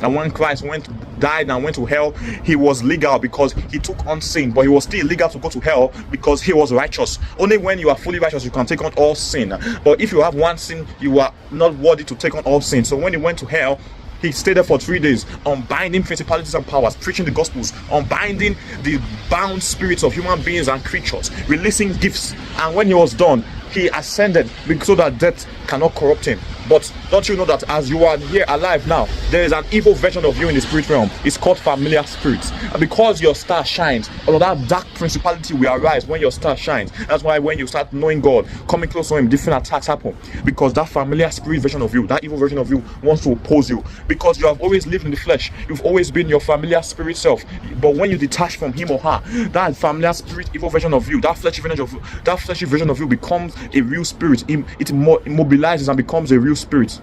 And when Christ died and went to hell, he was legal because he took on sin, but he was still illegal to go to hell because he was righteous. Only when you are fully righteous you can take on all sin. But if you have one sin, you are not worthy to take on all sin. So when he went to hell, he stayed there for 3 days, unbinding principalities and powers, preaching the gospels, unbinding the bound spirits of human beings and creatures, releasing gifts. And when he was done, he ascended so that death cannot corrupt him. But don't you know that as you are here alive now, there is an evil version of you in the spirit realm? It's called familiar spirits. And because your star shines, all of that dark principality will arise when your star shines. That's why when you start knowing God, coming close to him, different attacks happen. Because that familiar spirit version of you, that evil version of you, wants to oppose you. Because you have always lived in the flesh. You've always been your familiar spirit self. But when you detach from him or her, that familiar spirit, evil version of you, that fleshy version of you becomes a real spirit. It immobilizes and becomes a real spirit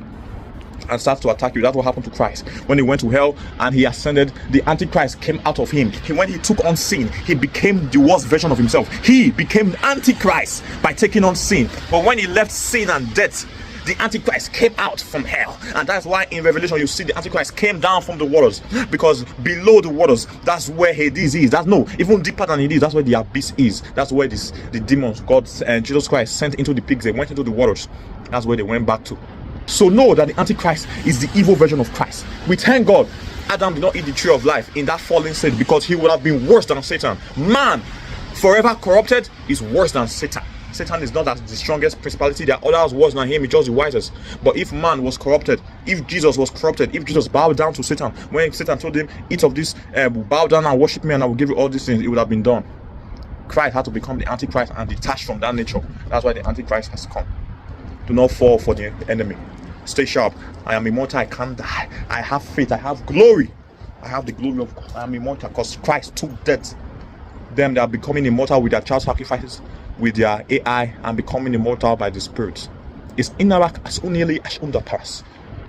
and starts to attack you. That's what happened to Christ. When he went to hell and he ascended, the Antichrist came out of him. When he took on sin, he became the worst version of himself. He became Antichrist by taking on sin. But when he left sin and death, the Antichrist came out from hell. And that's why in Revelation you see the Antichrist came down from the waters, because below the waters, that's where Hades is. That's even deeper than Hades. That's where the abyss is. That's where the demons, God and Jesus Christ sent into the pigs. They went into the waters. That's where they went back to. So know that the Antichrist is the evil version of Christ. We thank God Adam did not eat the tree of life in that fallen state, because he would have been worse than Satan. Man forever corrupted is worse than Satan. Satan is not the strongest principality. There are others worse than him. He's just the wisest. But if man was corrupted, if Jesus was corrupted, if Jesus bowed down to Satan, when Satan told him, eat of this, bow down and worship me and I will give you all these things, it would have been done. Christ had to become the Antichrist and detach from that nature. That's why the Antichrist has come. Do not fall for the enemy. Stay sharp. I am immortal. I can't die. I have faith. I have glory. I have the glory of God. I am immortal because Christ took death. Them that are becoming immortal with their child sacrifices, with their AI, and becoming immortal by the Spirit. It's inarak as unili as undaparas.